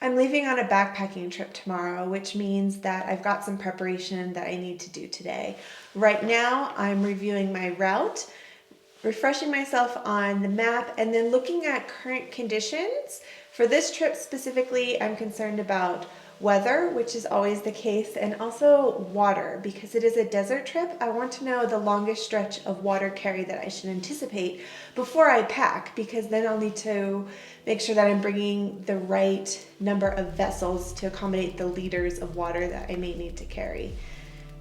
I'm leaving on a backpacking trip tomorrow, which means that I've got some preparation that I need to do today. Right now, I'm reviewing my route, refreshing myself on the map, and then looking at current conditions. For this trip specifically, I'm concerned about weather, which is always the case, and also water. Because it is a desert trip, I want to know the longest stretch of water carry that I should anticipate before I pack, because then I'll need to make sure that I'm bringing the right number of vessels to accommodate the liters of water that I may need to carry.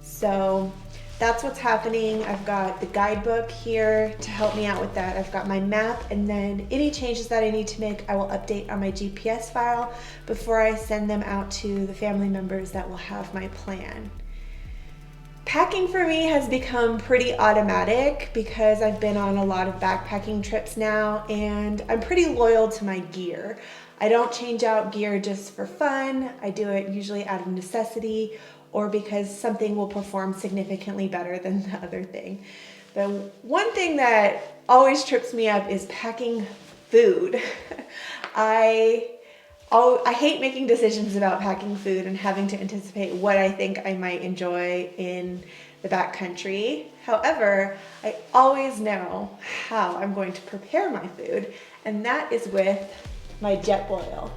So that's what's happening. I've got the guidebook here to help me out with that. I've got my map, and then any changes that I need to make, I will update on my GPS file before I send them out to the family members that will have my plan. Packing for me has become pretty automatic because I've been on a lot of backpacking trips now, and I'm pretty loyal to my gear. I don't change out gear just for fun. I do it usually out of necessity or because something will perform significantly better than the other thing. The one thing that always trips me up is packing food. I hate making decisions about packing food and having to anticipate what I think I might enjoy in the backcountry. However, I always know how I'm going to prepare my food, and that is with my JetBoil.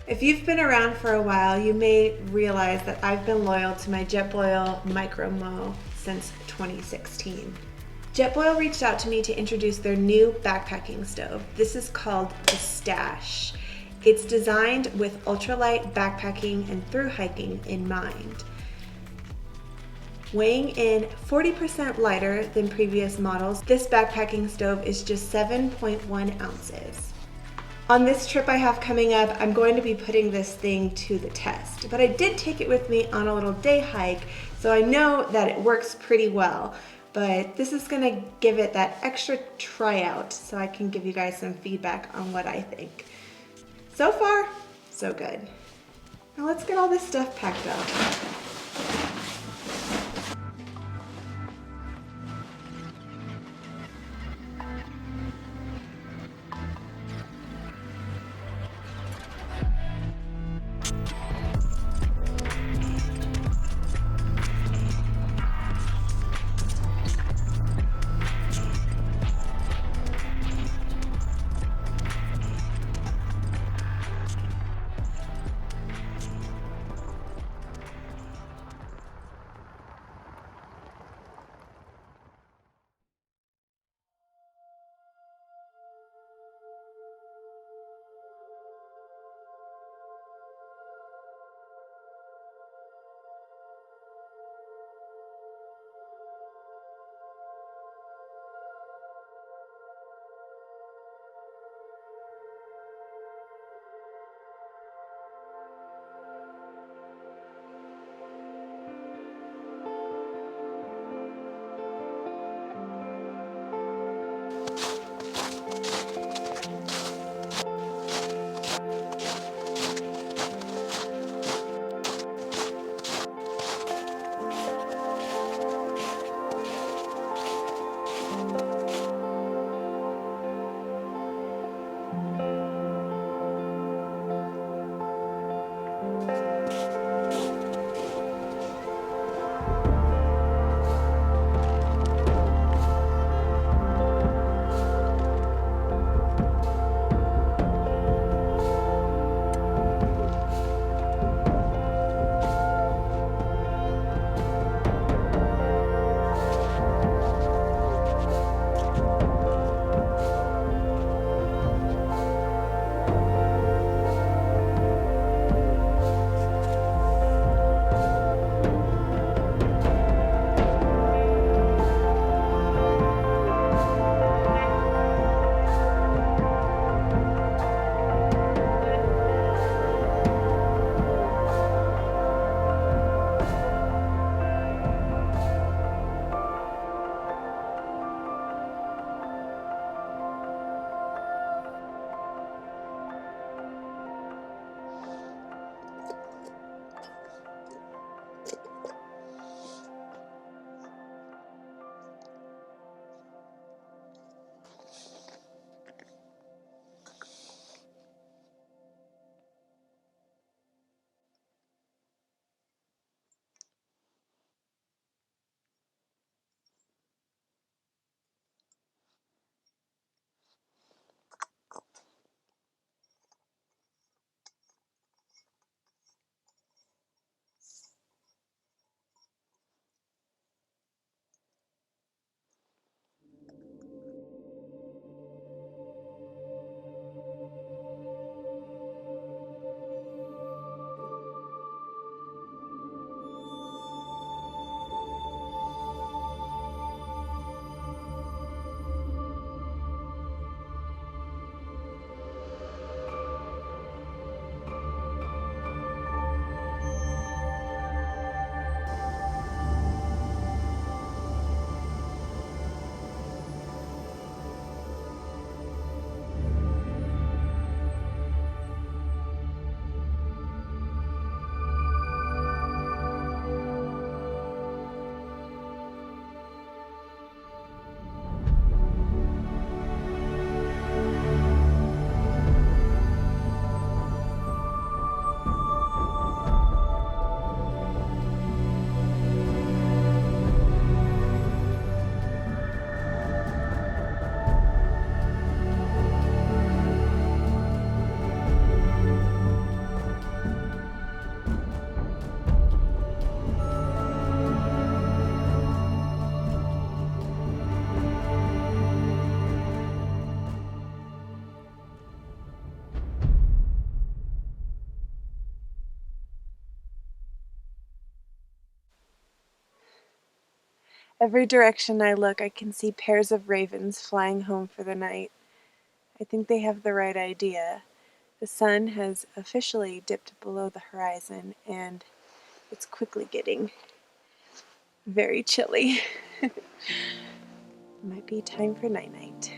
If you've been around for a while, you may realize that I've been loyal to my JetBoil Micro Mo since 2016. JetBoil reached out to me to introduce their new backpacking stove. This is called the Stash. It's designed with ultralight backpacking and thru hiking in mind. Weighing in 40% lighter than previous models, this backpacking stove is just 7.1 ounces. On this trip I have coming up, I'm going to be putting this thing to the test, but I did take it with me on a little day hike, so I know that it works pretty well. But this is gonna give it that extra tryout so I can give you guys some feedback on what I think. So far, so good. Now let's get all this stuff packed up. Every direction I look, I can see pairs of ravens flying home for the night. I think they have the right idea. The sun has officially dipped below the horizon, and it's quickly getting very chilly. Might be time for night-night.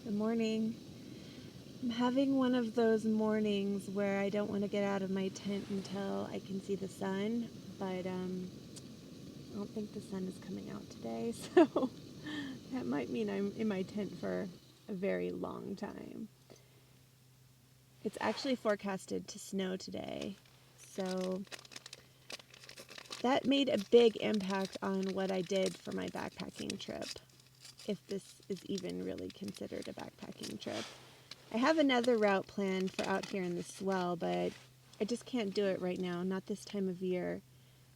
Good morning. I'm having one of those mornings where I don't want to get out of my tent until I can see the sun, but I don't think the sun is coming out today, so that might mean I'm in my tent for a very long time. It's actually forecasted to snow today, so that made a big impact on what I did for my backpacking trip, if this is even really considered a backpacking trip. I have another route planned for out here in the swell, but I just can't do it right now, not this time of year.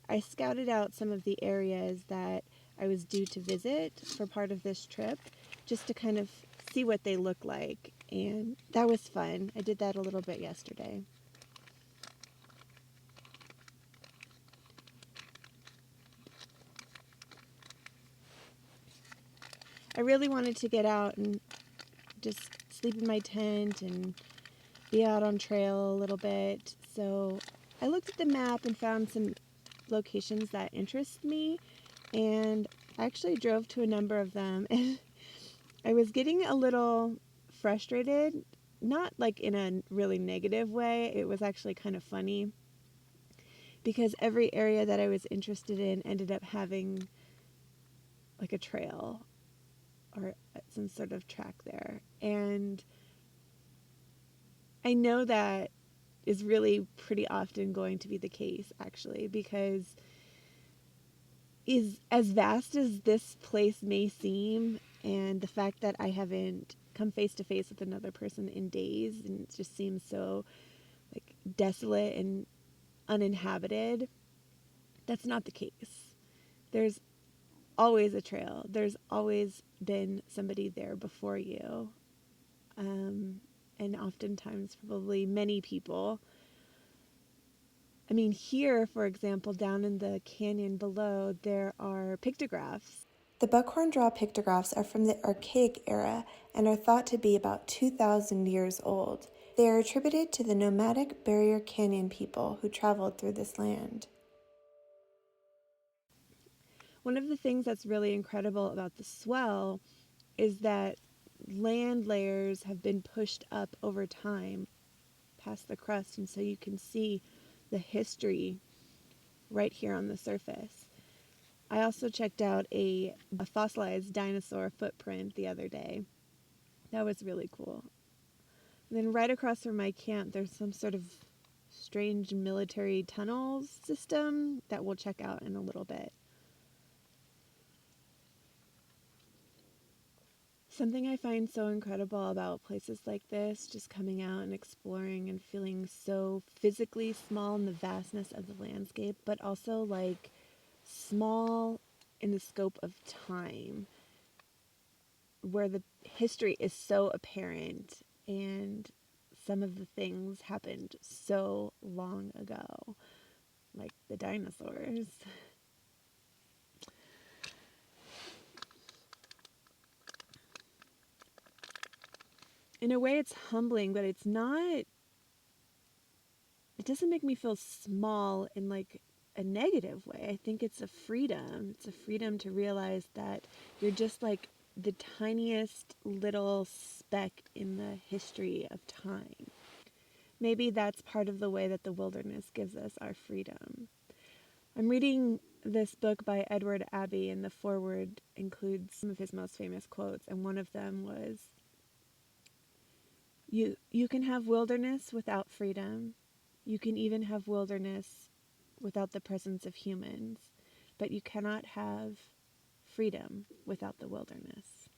I scouted out some of the areas that I was due to visit for part of this trip, just to kind of see what they look like, and that was fun. I did that a little bit yesterday. I really wanted to get out and just sleep in my tent and be out on trail a little bit, so I looked at the map and found some locations that interest me, and I actually drove to a number of them, and I was getting a little frustrated, not like in a really negative way. It was actually kind of funny because every area that I was interested in ended up having like a trail or some sort of track there, and I know that is really pretty often going to be the case, actually, because is as vast as this place may seem, and the fact that I haven't come face to face with another person in days, and it just seems so like desolate and uninhabited, that's not the case. There's always a trail. There's always been somebody there before you, and oftentimes probably many people. I mean, here, for example, down in the canyon below, there are pictographs. The Buckhorn Draw pictographs are from the Archaic era and are thought to be about 2,000 years old. They are attributed to the nomadic Barrier Canyon people who traveled through this land. One of the things that's really incredible about the swell is that land layers have been pushed up over time past the crust, and so you can see the history right here on the surface. I also checked out a fossilized dinosaur footprint the other day. That was really cool. And then right across from my camp, there's some sort of strange military tunnel system that we'll check out in a little bit. Something I find so incredible about places like this, just coming out and exploring and feeling so physically small in the vastness of the landscape, but also like small in the scope of time, where the history is so apparent and some of the things happened so long ago. the dinosaurs. In a way, it's humbling, but it's not. It doesn't make me feel small in like a negative way. I think it's a freedom. It's a freedom to realize that you're just like the tiniest little speck in the history of time. Maybe that's part of the way that the wilderness gives us our freedom. I'm reading this book by Edward Abbey, and the foreword includes some of his most famous quotes, and one of them was, You can have wilderness without freedom. You can even have wilderness without the presence of humans, but you cannot have freedom without the wilderness.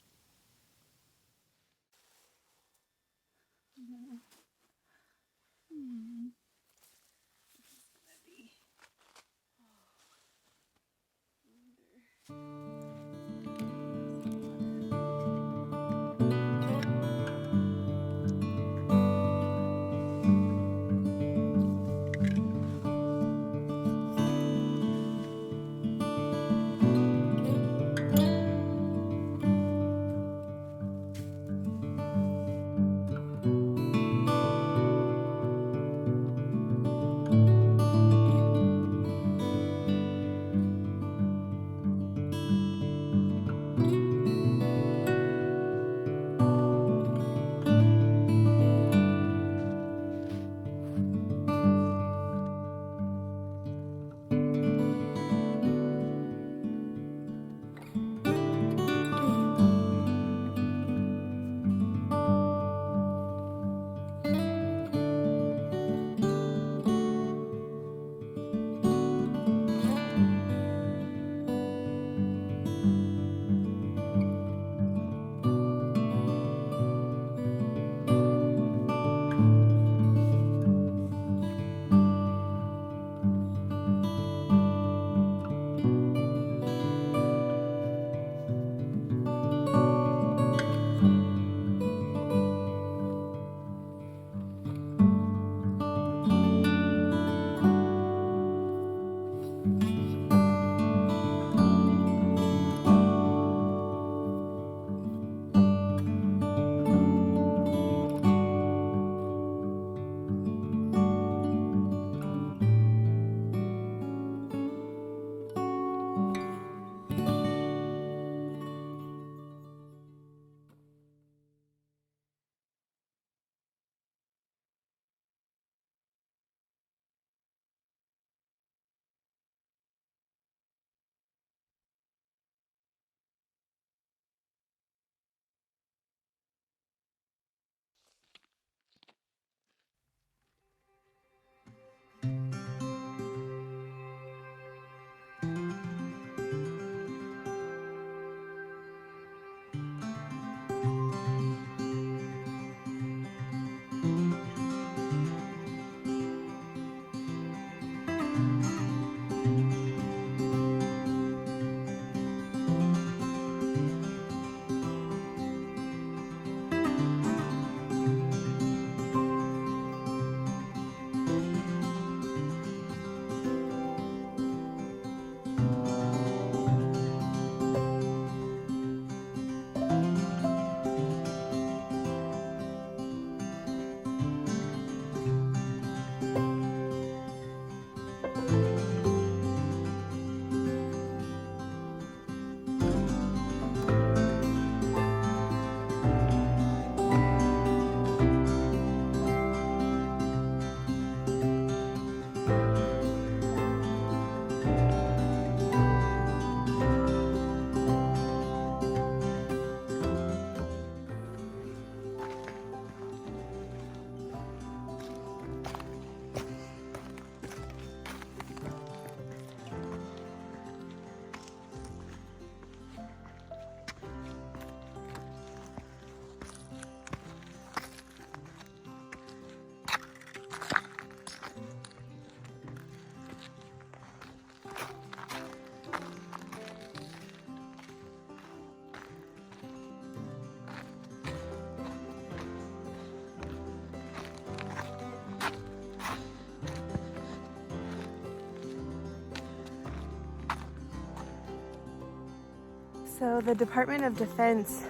So the Department of Defense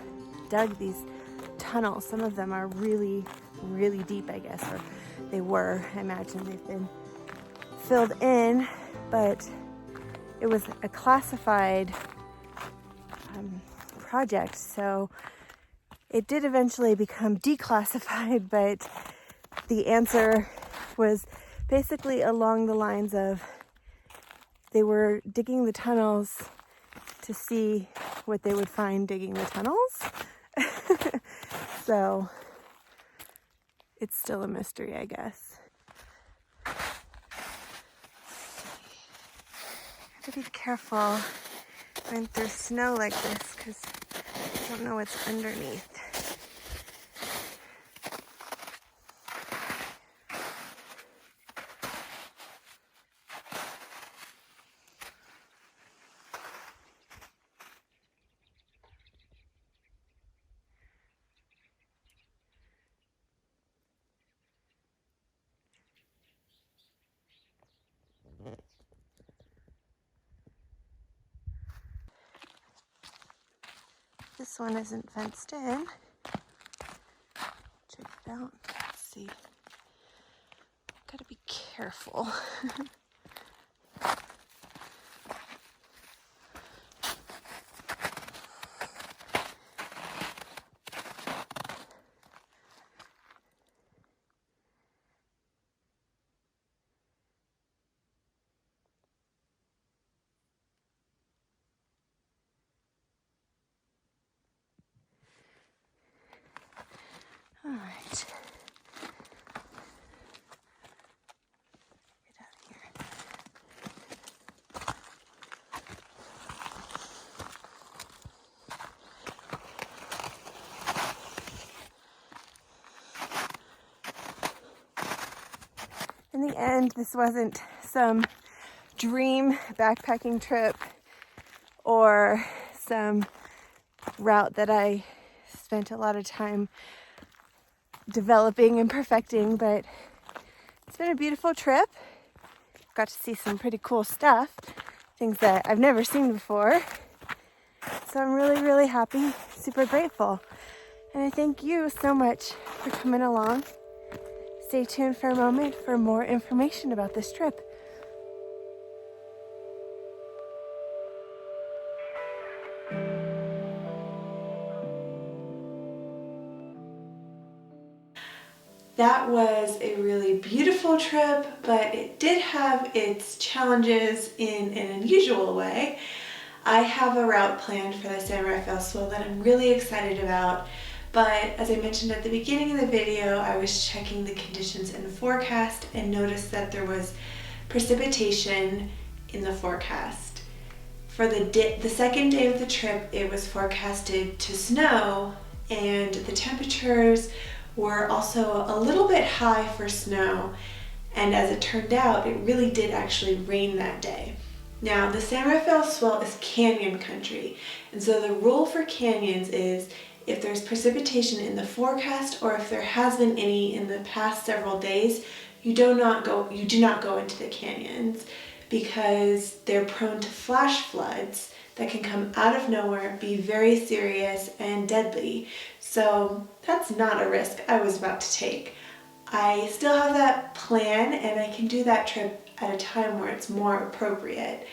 dug these tunnels. Some of them are really, really deep, I guess, or they were. I imagine they've been filled in, but it was a classified project, so it did eventually become declassified, but the answer was basically along the lines of they were digging the tunnels to see what they would find digging the tunnels. So it's still a mystery, I guess. Have to be careful going through snow like this because I don't know what's underneath. This one isn't fenced in. Check it out. Let's see. Gotta be careful. All right. Get out of here. In the end, this wasn't some dream backpacking trip or some route that I spent a lot of time developing and perfecting, but it's been a beautiful trip. Got to see some pretty cool stuff, things that I've never seen before. So I'm really, really happy, super grateful. And I thank you so much for coming along. Stay tuned for a moment for more information about this trip. That was a really beautiful trip, but it did have its challenges in an unusual way. I have a route planned for the San Rafael Swell that I'm really excited about, but as I mentioned at the beginning of the video, I was checking the conditions in the forecast and noticed that there was precipitation in the forecast. For the second day of the trip, it was forecasted to snow, and the temperatures were also a little bit high for snow, and as it turned out, it really did actually rain that day. Now, the San Rafael Swell is canyon country, and so the rule for canyons is if there's precipitation in the forecast or if there has been any in the past several days, you do not go into the canyons because they're prone to flash floods that can come out of nowhere, be very serious and deadly. So that's not a risk I was about to take. I still have that plan and I can do that trip at a time where it's more appropriate.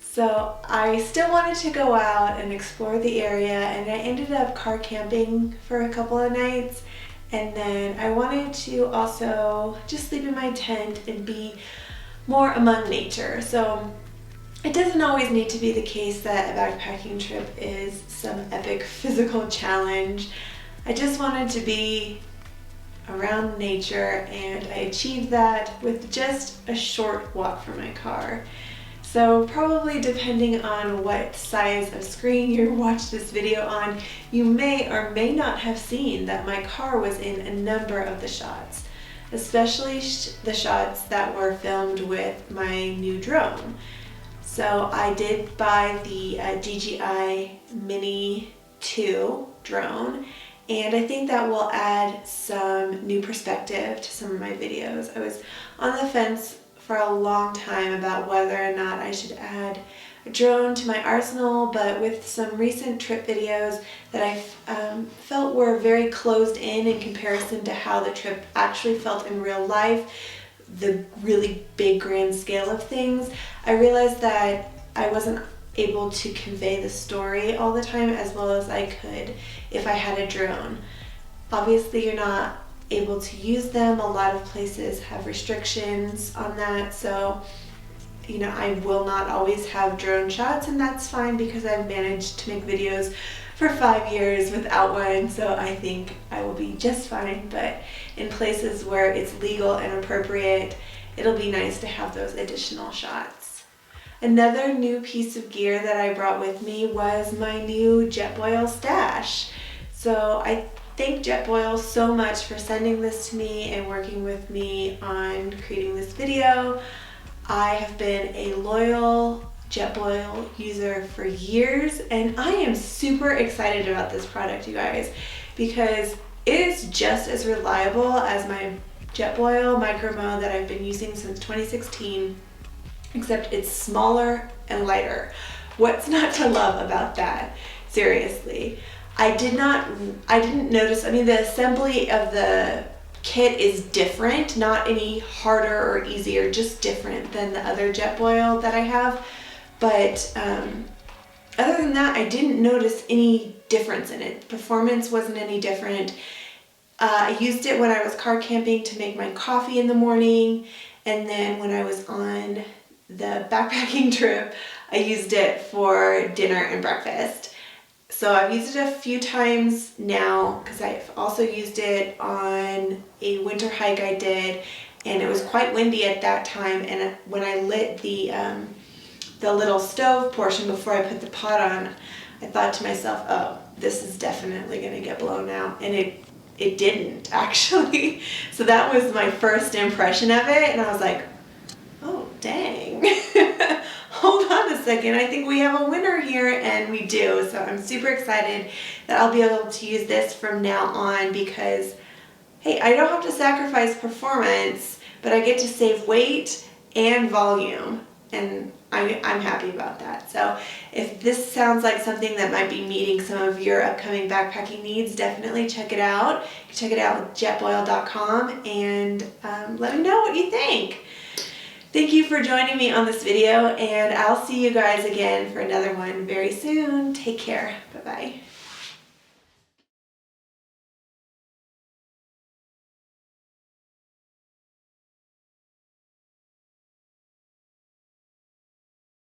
So I still wanted to go out and explore the area, and I ended up car camping for a couple of nights, and then I wanted to also just sleep in my tent and be more among nature. So it doesn't always need to be the case that a backpacking trip is some epic physical challenge. I just wanted to be around nature, and I achieved that with just a short walk from my car. So probably depending on what size of screen you watch this video on, you may or may not have seen that my car was in a number of the shots, especially the shots that were filmed with my new drone. So I did buy the DJI Mini 2 drone, and I think that will add some new perspective to some of my videos. I was on the fence for a long time about whether or not I should add a drone to my arsenal, but with some recent trip videos that I felt were very closed in comparison to how the trip actually felt in real life, the really big grand scale of things, I realized that I wasn't able to convey the story all the time as well as I could if I had a drone. Obviously, you're not able to use them. A lot of places have restrictions on that, so you know, I will not always have drone shots, and that's fine because I've managed to make videos for 5 years without one, so I think I will be just fine. But in places where it's legal and appropriate, it'll be nice to have those additional shots. Another new piece of gear that I brought with me was my new JetBoil Stash. So I thank JetBoil so much for sending this to me and working with me on creating this video. I have been a loyal JetBoil user for years, and I am super excited about this product, you guys, because it is just as reliable as my JetBoil Micro-Mo that I've been using since 2016, except it's smaller and lighter. What's not to love about that? Seriously. I didn't notice, I mean, the assembly of the kit is different, not any harder or easier, just different than the other JetBoil that I have. But other than that, I didn't notice any difference in it. Performance wasn't any different. I used it when I was car camping to make my coffee in the morning, and then when I was on the backpacking trip, I used it for dinner and breakfast. So I've used it a few times now because I've also used it on a winter hike I did, and it was quite windy at that time, and when I lit the little stove portion before I put the pot on, I thought to myself, oh, this is definitely going to get blown out, and it didn't actually. So that was my first impression of it, and I was like, oh dang. Hold on a second, I think we have a winner here, and we do. So I'm super excited that I'll be able to use this from now on because, hey, I don't have to sacrifice performance, but I get to save weight and volume, and I'm happy about that. So if this sounds like something that might be meeting some of your upcoming backpacking needs, definitely check it out. You can check it out with jetboil.com and let me know what you think. Thank you for joining me on this video, and I'll see you guys again for another one very soon. Take care. Bye-bye.